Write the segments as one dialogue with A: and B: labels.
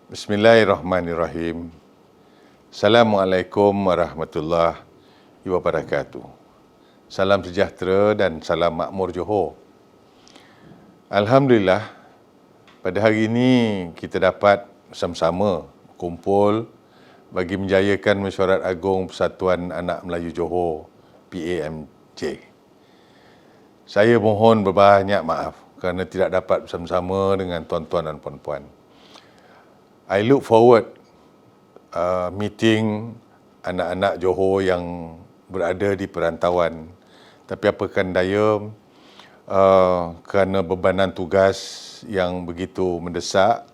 A: Bismillahirrahmanirrahim. Assalamualaikum warahmatullahi wabarakatuh. Salam sejahtera dan salam makmur Johor. Alhamdulillah, pada hari ini kita dapat bersama-sama kumpul bagi menjayakan Mesyuarat Agung Persatuan Anak Melayu Johor, PAMJ. Saya mohon berbanyak maaf kerana tidak dapat bersama-sama dengan tuan-tuan dan puan-puan. I look forward meeting anak-anak Johor yang berada di perantauan. Tapi apakan daya, kerana bebanan tugas yang begitu mendesak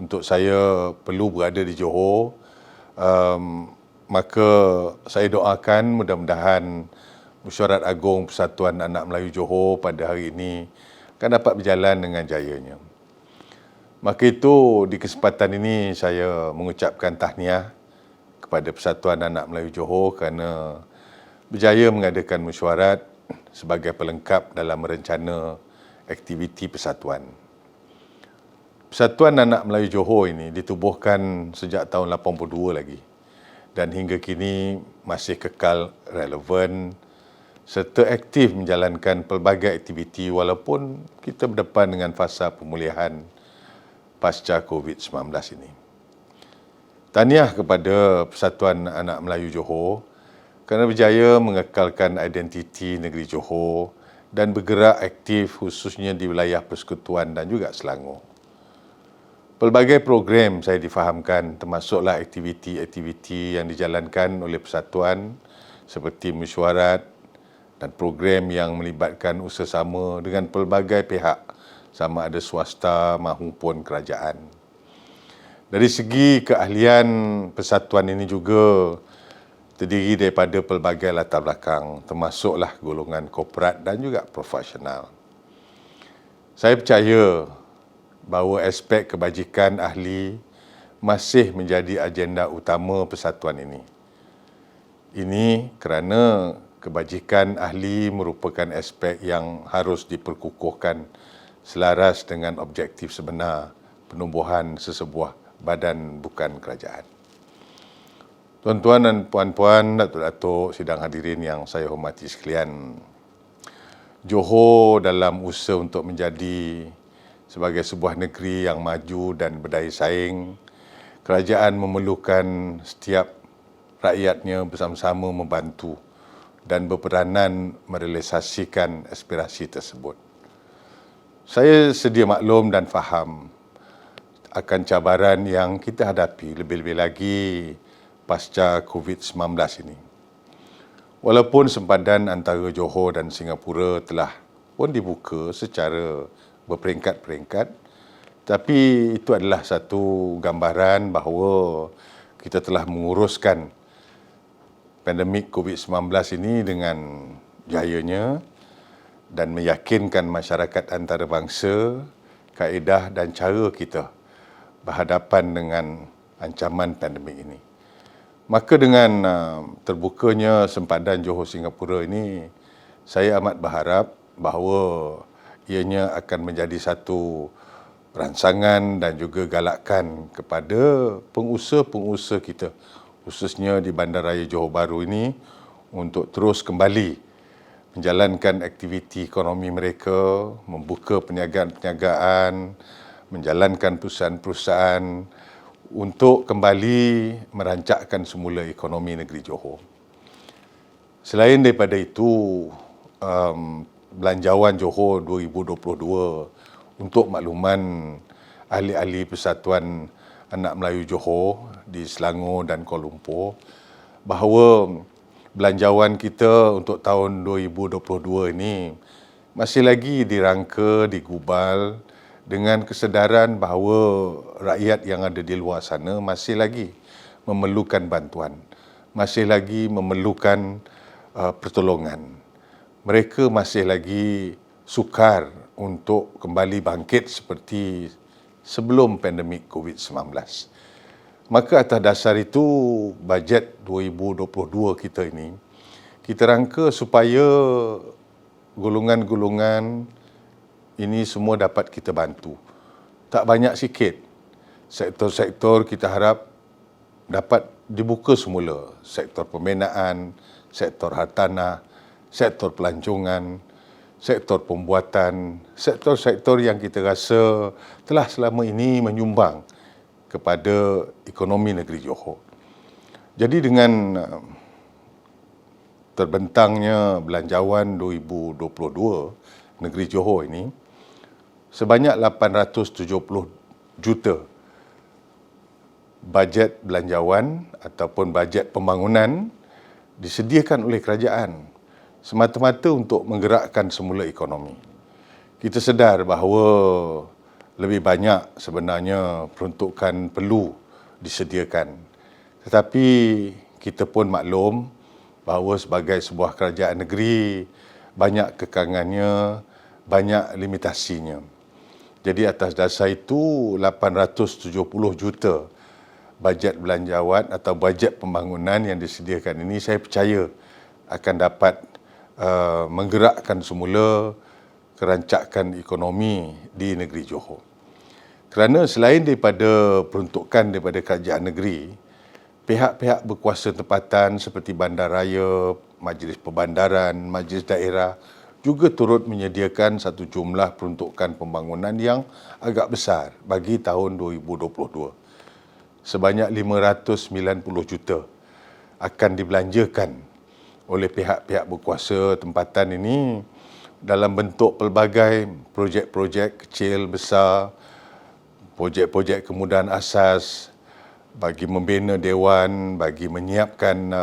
A: untuk saya perlu berada di Johor, maka saya doakan mudah-mudahan Mesyuarat Agung Persatuan Anak Melayu Johor pada hari ini akan dapat berjalan dengan jayanya. Maka itu, di kesempatan ini saya mengucapkan tahniah kepada Persatuan Anak Melayu Johor kerana berjaya mengadakan mesyuarat sebagai pelengkap dalam merencana aktiviti persatuan. Persatuan Anak Melayu Johor ini ditubuhkan sejak tahun 82 lagi dan hingga kini masih kekal relevan serta aktif menjalankan pelbagai aktiviti walaupun kita berdepan dengan fasa pemulihan pasca COVID-19 ini. Tahniah kepada Persatuan Anak Melayu Johor kerana berjaya mengekalkan identiti negeri Johor dan bergerak aktif khususnya di wilayah Persekutuan dan juga Selangor. Pelbagai program saya difahamkan termasuklah aktiviti-aktiviti yang dijalankan oleh Persatuan seperti mesyuarat dan program yang melibatkan usaha-sama dengan pelbagai pihak sama ada swasta maupun kerajaan. Dari segi keahlian persatuan ini juga terdiri daripada pelbagai latar belakang, termasuklah golongan korporat dan juga profesional. Saya percaya bahawa aspek kebajikan ahli masih menjadi agenda utama persatuan ini. Ini kerana kebajikan ahli merupakan aspek yang harus diperkukuhkan selaras dengan objektif sebenar penumbuhan sesebuah badan bukan kerajaan. Tuan-tuan dan puan-puan, datuk-datuk, sidang hadirin yang saya hormati sekalian, Johor dalam usaha untuk menjadi sebagai sebuah negeri yang maju dan berdaya saing, kerajaan memerlukan setiap rakyatnya bersama-sama membantu dan berperanan merealisasikan aspirasi tersebut. Saya sedia maklum dan faham akan cabaran yang kita hadapi lebih-lebih lagi pasca COVID-19 ini. Walaupun sempadan antara Johor dan Singapura telah pun dibuka secara berperingkat-peringkat, tapi itu adalah satu gambaran bahawa kita telah menguruskan pandemik COVID-19 ini dengan jayanya dan meyakinkan masyarakat antarabangsa kaedah dan cara kita berhadapan dengan ancaman pandemik ini. Maka dengan terbukanya sempadan Johor Singapura ini, saya amat berharap bahawa ianya akan menjadi satu rangsangan dan juga galakan kepada pengusaha-pengusaha kita, khususnya di Bandaraya Johor Bahru ini, untuk terus kembali menjalankan aktiviti ekonomi mereka, membuka perniagaan-perniagaan, menjalankan perusahaan-perusahaan untuk kembali merancakkan semula ekonomi negeri Johor. Selain daripada itu, Belanjawan Johor 2022 untuk makluman ahli-ahli Persatuan Anak Melayu Johor di Selangor dan Kuala Lumpur, bahawa belanjawan kita untuk tahun 2022 ini masih lagi dirangka, digubal dengan kesedaran bahawa rakyat yang ada di luar sana masih lagi memerlukan bantuan, masih lagi memerlukan pertolongan. Mereka masih lagi sukar untuk kembali bangkit seperti sebelum pandemik COVID-19. Maka atas dasar itu, bajet 2022 kita ini, kita rangka supaya golongan-golongan ini semua dapat kita bantu. Tak banyak sikit, Sektor-sektor kita harap dapat dibuka semula. Sektor pembinaan, sektor hartanah, sektor pelancongan, sektor pembuatan, sektor-sektor yang kita rasa telah selama ini menyumbang kepada ekonomi negeri Johor. Jadi dengan terbentangnya Belanjawan 2022 negeri Johor ini, sebanyak 870 juta bajet belanjawan ataupun bajet pembangunan disediakan oleh kerajaan semata-mata untuk menggerakkan semula ekonomi. Kita sedar bahawa lebih banyak sebenarnya peruntukan perlu disediakan. Tetapi kita pun maklum bahawa sebagai sebuah kerajaan negeri banyak kekangannya, banyak limitasinya. Jadi atas dasar itu 870 juta bajet belanjawan atau bajet pembangunan yang disediakan ini saya percaya akan dapat menggerakkan semula kerancakan ekonomi di negeri Johor. Kerana selain daripada peruntukan daripada kerajaan negeri, pihak-pihak berkuasa tempatan seperti bandaraya, majlis perbandaran, majlis daerah juga turut menyediakan satu jumlah peruntukan pembangunan yang agak besar bagi tahun 2022. Sebanyak 590 juta akan dibelanjakan oleh pihak-pihak berkuasa tempatan ini dalam bentuk pelbagai projek-projek kecil besar, projek-projek kemudahan asas bagi membina dewan, bagi menyiapkan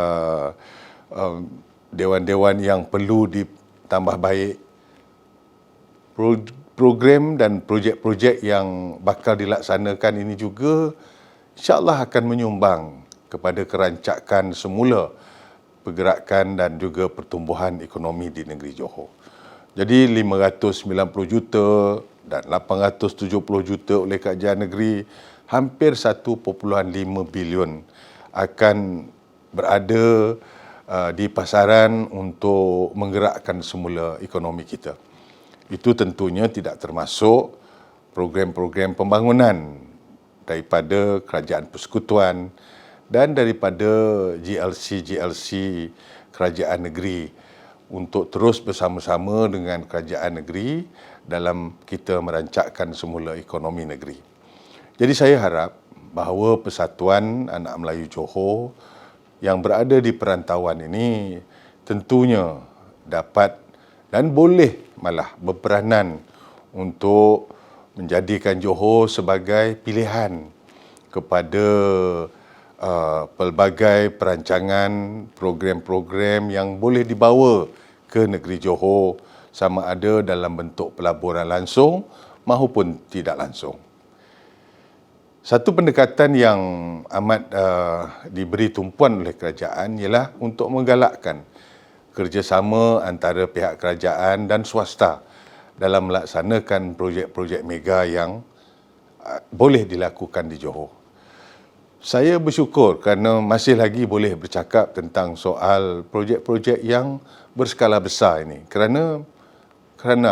A: dewan-dewan yang perlu ditambah baik. Program dan projek-projek yang bakal dilaksanakan ini juga insya-Allah akan menyumbang kepada kerancakan semula pergerakan dan juga pertumbuhan ekonomi di negeri Johor. Jadi 590 juta dan 870 juta oleh kerajaan negeri, hampir 1.5 bilion akan berada di pasaran untuk menggerakkan semula ekonomi kita. Itu tentunya tidak termasuk program-program pembangunan daripada kerajaan persekutuan dan daripada GLC kerajaan negeri untuk terus bersama-sama dengan kerajaan negeri dalam kita merancakkan semula ekonomi negeri. Jadi saya harap bahawa Persatuan Anak Melayu Johor yang berada di perantauan ini tentunya dapat dan boleh malah berperanan untuk menjadikan Johor sebagai pilihan kepada pelbagai perancangan program-program yang boleh dibawa ke negeri Johor sama ada dalam bentuk pelaburan langsung maupun tidak langsung. Satu pendekatan yang amat diberi tumpuan oleh kerajaan ialah untuk menggalakkan kerjasama antara pihak kerajaan dan swasta dalam melaksanakan projek-projek mega yang boleh dilakukan di Johor. Saya bersyukur kerana masih lagi boleh bercakap tentang soal projek-projek yang berskala besar ini. Kerana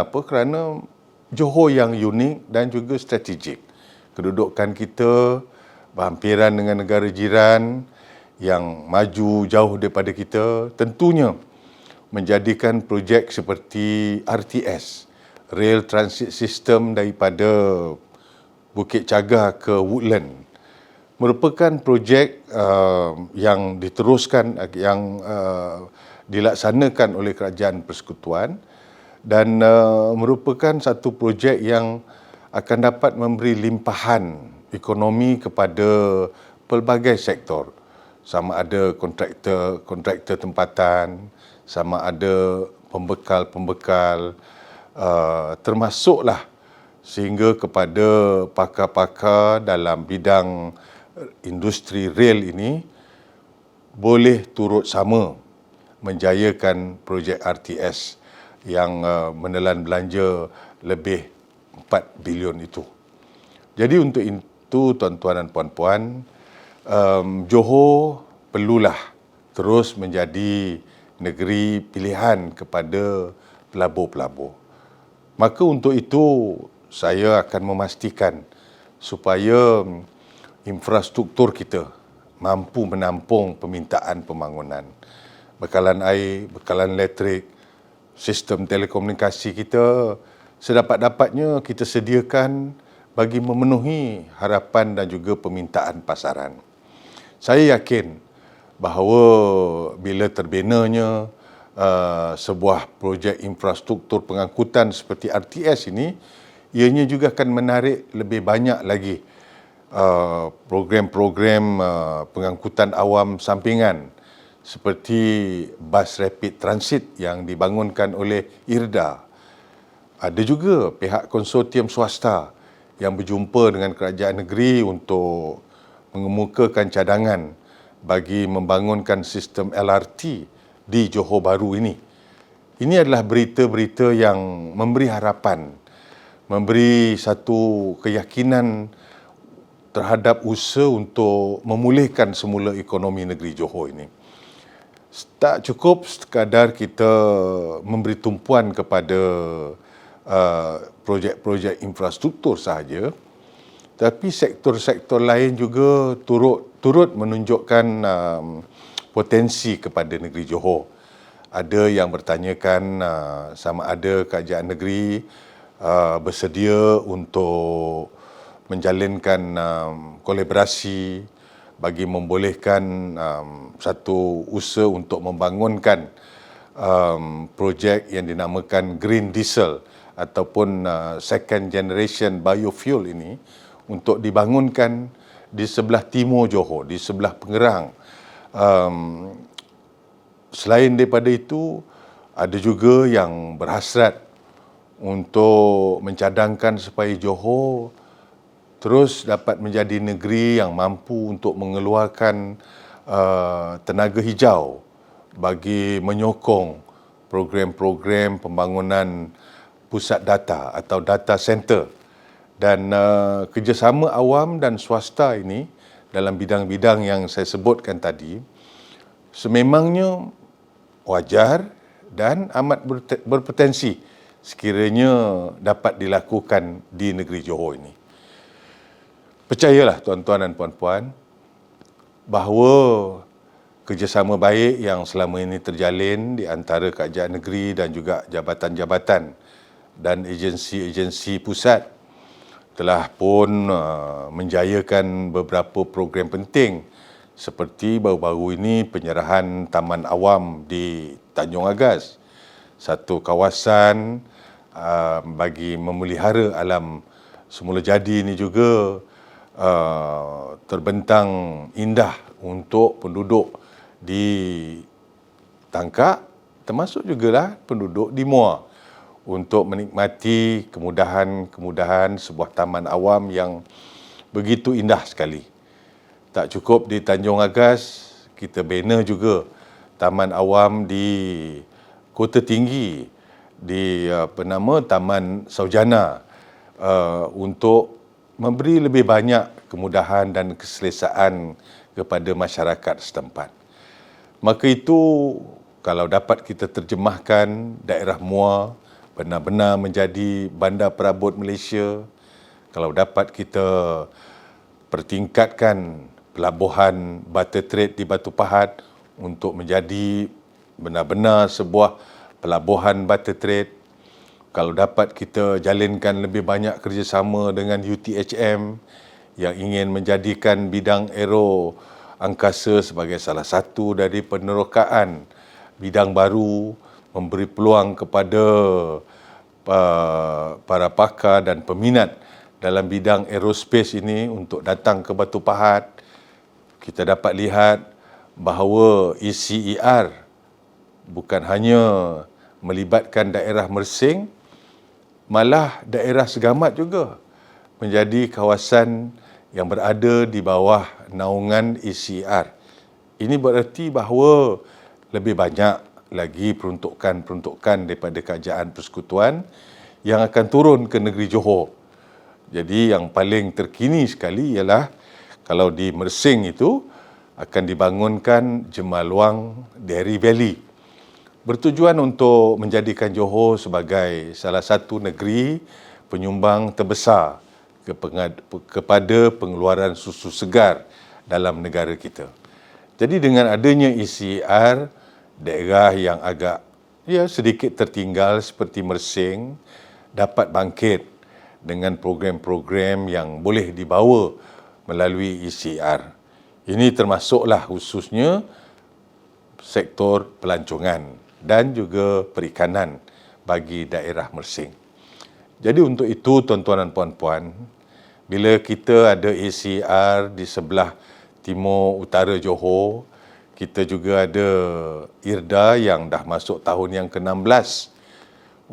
A: apa? Kerana Johor yang unik dan juga strategik. Kedudukan kita berhampiran dengan negara jiran yang maju jauh daripada kita, tentunya menjadikan projek seperti RTS, Rail Transit System daripada Bukit Cagar ke Woodland, merupakan projek yang diteruskan, yang dilaksanakan oleh kerajaan persekutuan dan merupakan satu projek yang akan dapat memberi limpahan ekonomi kepada pelbagai sektor. Sama ada kontraktor tempatan, sama ada pembekal-pembekal, termasuklah sehingga kepada pakar-pakar dalam bidang industri rel ini boleh turut sama menjayakan projek RTS yang menelan belanja lebih 4 bilion itu. Jadi untuk itu tuan-tuan dan puan-puan, Johor perlulah terus menjadi negeri pilihan kepada pelabur-pelabur. Maka untuk itu saya akan memastikan supaya infrastruktur kita mampu menampung permintaan pembangunan. Bekalan air, bekalan elektrik, sistem telekomunikasi kita sedapat-dapatnya kita sediakan bagi memenuhi harapan dan juga permintaan pasaran. Saya yakin bahawa bila terbinanya sebuah projek infrastruktur pengangkutan seperti RTS ini, ianya juga akan menarik lebih banyak lagi program-program pengangkutan awam sampingan seperti bas rapid transit yang dibangunkan oleh IRDA. Ada juga pihak konsortium swasta yang berjumpa dengan kerajaan negeri untuk mengemukakan cadangan bagi membangunkan sistem LRT di Johor Bahru ini. Ini adalah berita-berita yang memberi harapan, memberi satu keyakinan terhadap usaha untuk memulihkan semula ekonomi negeri Johor ini. Tak cukup sekadar kita memberi tumpuan kepada projek-projek infrastruktur sahaja, tapi sektor-sektor lain juga turut menunjukkan potensi kepada negeri Johor. Ada yang bertanyakan sama ada kerajaan negeri bersedia untuk menjalinkan kolaborasi bagi membolehkan satu usaha untuk membangunkan projek yang dinamakan Green Diesel ataupun second generation biofuel ini untuk dibangunkan di sebelah timur Johor, di sebelah Pengerang. Selain daripada itu, ada juga yang berhasrat untuk mencadangkan supaya Johor terus dapat menjadi negeri yang mampu untuk mengeluarkan tenaga hijau bagi menyokong program-program pembangunan pusat data atau data center. Dan kerjasama awam dan swasta ini dalam bidang-bidang yang saya sebutkan tadi sememangnya wajar dan amat berpotensi sekiranya dapat dilakukan di negeri Johor ini. Percayalah tuan-tuan dan puan-puan bahawa kerjasama baik yang selama ini terjalin di antara kerajaan negeri dan juga jabatan-jabatan dan agensi-agensi pusat telah pun menjayakan beberapa program penting seperti baru-baru ini penyerahan Taman Awam di Tanjung Agas, satu kawasan bagi memelihara alam semula jadi ini juga terbentang indah untuk penduduk di Tangkak, termasuk jugalah penduduk di Muar untuk menikmati kemudahan-kemudahan sebuah taman awam yang begitu indah sekali. Tak cukup di Tanjung Agas, kita bina juga taman awam di Kota Tinggi, di Taman Saujana, untuk memberi lebih banyak kemudahan dan keselesaan kepada masyarakat setempat. Maka itu kalau dapat kita terjemahkan, daerah Muar benar-benar menjadi bandar perabot Malaysia, kalau dapat kita pertingkatkan pelabuhan barter trade di Batu Pahat untuk menjadi benar-benar sebuah pelabuhan barter trade, kalau dapat kita jalinkan lebih banyak kerjasama dengan UTHM yang ingin menjadikan bidang aero angkasa sebagai salah satu dari penerokaan bidang baru, memberi peluang kepada para pakar dan peminat dalam bidang aerospace ini untuk datang ke Batu Pahat. Kita dapat lihat bahawa ECER bukan hanya melibatkan daerah Mersing, malah daerah Segamat juga menjadi kawasan yang berada di bawah naungan ECER. Ini bererti bahawa lebih banyak lagi peruntukan-peruntukan daripada kerajaan persekutuan yang akan turun ke negeri Johor. Jadi yang paling terkini sekali ialah kalau di Mersing itu akan dibangunkan Jemaluang Dairy Valley, bertujuan untuk menjadikan Johor sebagai salah satu negeri penyumbang terbesar kepada pengeluaran susu segar dalam negara kita. Jadi dengan adanya ECR, daerah yang agak sedikit tertinggal seperti Mersing dapat bangkit dengan program-program yang boleh dibawa melalui ECR. Ini termasuklah khususnya sektor pelancongan dan juga perikanan bagi daerah Mersing. Jadi untuk itu tuan-tuan dan puan-puan, bila kita ada ACR di sebelah timur utara Johor, kita juga ada IRDA yang dah masuk tahun yang ke-16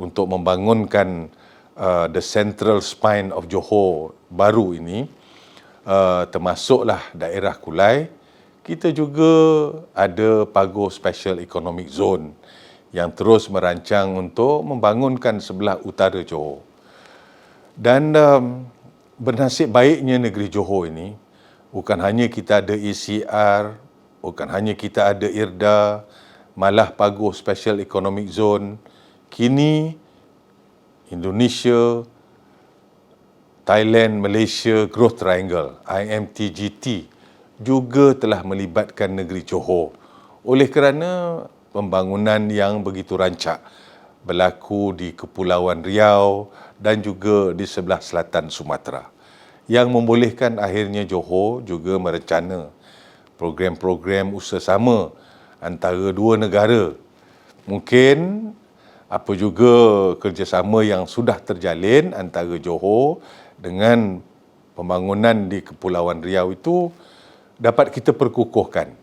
A: untuk membangunkan the central spine of Johor baru ini, termasuklah daerah Kulai. Kita juga ada Pagoh Special Economic Zone yang terus merancang untuk membangunkan sebelah utara Johor. Dan bernasib baiknya negeri Johor ini, bukan hanya kita ada ECR, bukan hanya kita ada IRDA, malah Pagoh Special Economic Zone, kini Indonesia, Thailand, Malaysia Growth Triangle, IMTGT, juga telah melibatkan negeri Johor oleh kerana pembangunan yang begitu rancak berlaku di Kepulauan Riau dan juga di sebelah selatan Sumatera, yang membolehkan akhirnya Johor juga merencana program-program usaha sama antara dua negara. Mungkin apa juga kerjasama yang sudah terjalin antara Johor dengan pembangunan di Kepulauan Riau itu dapat kita perkukuhkan.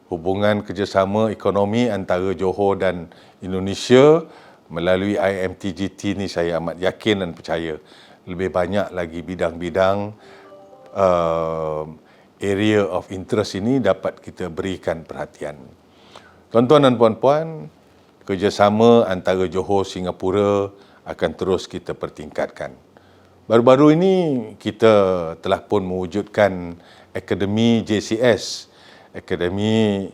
A: Hubungan kerjasama ekonomi antara Johor dan Indonesia melalui IMTGT ni saya amat yakin dan percaya lebih banyak lagi bidang-bidang area of interest ini dapat kita berikan perhatian. Tuan-tuan dan puan-puan, kerjasama antara Johor Singapura akan terus kita pertingkatkan. Baru-baru ini kita telah pun mewujudkan Akademi JCS, Akademi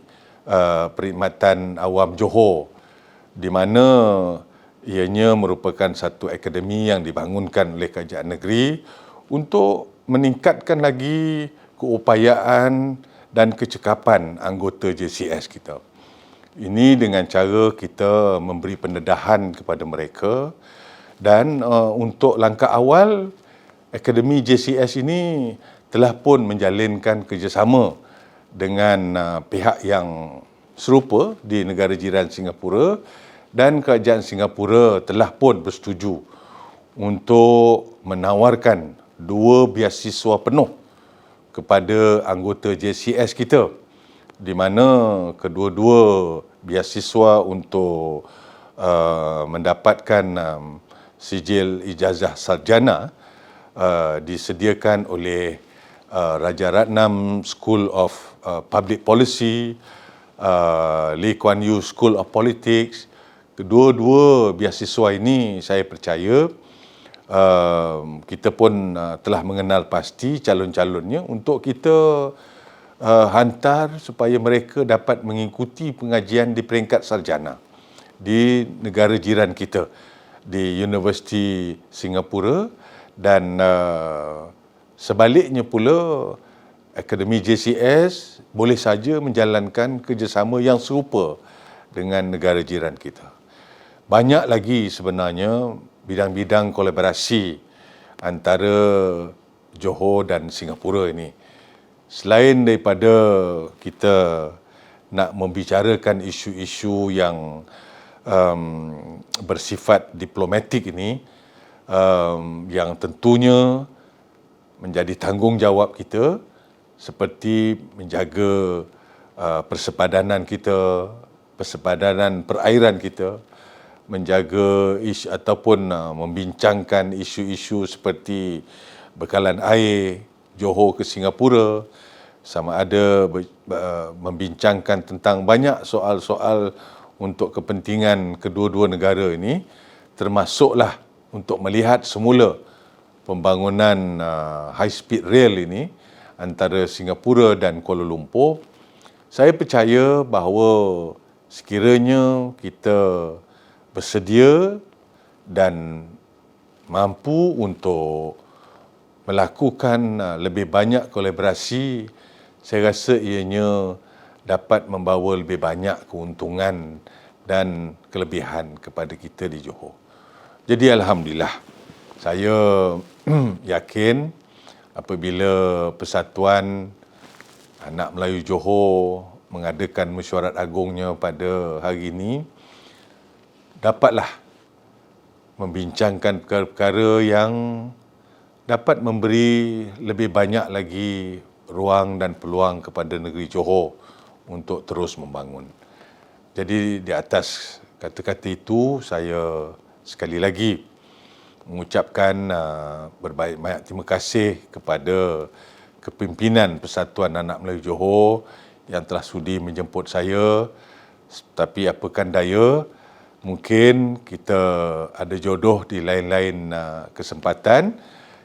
A: Perkhidmatan Awam Johor, di mana ianya merupakan satu akademi yang dibangunkan oleh Kerajaan Negeri untuk meningkatkan lagi keupayaan dan kecekapan anggota JCS kita. Ini dengan cara kita memberi pendedahan kepada mereka, dan untuk langkah awal, Akademi JCS ini telah pun menjalinkan kerjasama dengan pihak yang serupa di negara jiran Singapura, dan Kerajaan Singapura telah pun bersetuju untuk menawarkan 2 beasiswa penuh kepada anggota JCS kita, di mana kedua-dua beasiswa untuk mendapatkan sijil ijazah sarjana disediakan oleh Raja Ratnam School of Public Policy, Lee Kuan Yew School of Politics. Kedua-dua beasiswa ini saya percaya kita pun telah mengenal pasti calon-calonnya untuk kita hantar supaya mereka dapat mengikuti pengajian di peringkat sarjana di negara jiran kita, di Universiti Singapura, dan sebaliknya pula Akademi JCS boleh saja menjalankan kerjasama yang serupa dengan negara jiran kita. Banyak lagi sebenarnya bidang-bidang kolaborasi antara Johor dan Singapura ini. Selain daripada kita nak membicarakan isu-isu yang bersifat diplomatik ini, yang tentunya menjadi tanggungjawab kita, seperti menjaga persepadanan kita, persepadanan perairan kita, menjaga isu ataupun membincangkan isu-isu seperti bekalan air Johor ke Singapura, sama ada membincangkan tentang banyak soal-soal untuk kepentingan kedua-dua negara ini, termasuklah untuk melihat semula pembangunan high speed rail ini antara Singapura dan Kuala Lumpur. Saya percaya bahawa sekiranya kita bersedia dan mampu untuk melakukan lebih banyak kolaborasi, saya rasa ianya dapat membawa lebih banyak keuntungan dan kelebihan kepada kita di Johor. Jadi alhamdulillah, saya yakin apabila Persatuan Anak Melayu Johor mengadakan mesyuarat agungnya pada hari ini, dapatlah membincangkan perkara-perkara yang dapat memberi lebih banyak lagi ruang dan peluang kepada negeri Johor untuk terus membangun. Jadi di atas kata-kata itu, saya sekali lagi mengucapkan berbanyak terima kasih kepada kepimpinan Persatuan Anak Melayu Johor yang telah sudi menjemput saya. Tapi apakan daya, mungkin kita ada jodoh di lain-lain kesempatan.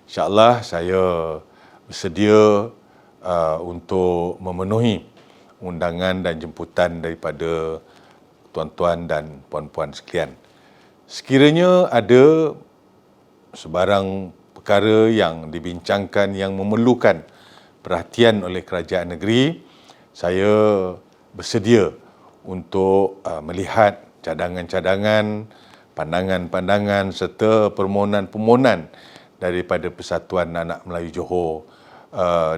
A: InsyaAllah saya bersedia untuk memenuhi undangan dan jemputan daripada tuan-tuan dan puan-puan sekalian. Sekiranya ada sebarang perkara yang dibincangkan yang memerlukan perhatian oleh kerajaan negeri, saya bersedia untuk melihat cadangan-cadangan, pandangan-pandangan serta permohonan-permohonan daripada Persatuan Anak Melayu Johor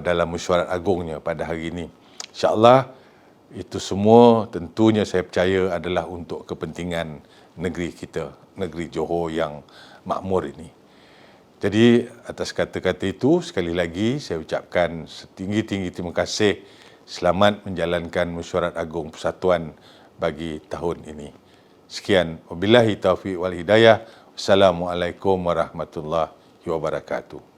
A: dalam mesyuarat agungnya pada hari ini. InsyaAllah itu semua tentunya saya percaya adalah untuk kepentingan negeri kita, negeri Johor yang makmur ini. Jadi atas kata-kata itu, sekali lagi saya ucapkan setinggi-tinggi terima kasih. Selamat menjalankan mesyuarat agung Persatuan bagi tahun ini. Sekian, wabillahi taufiq wal hidayah. Wassalamualaikum warahmatullahi wabarakatuh.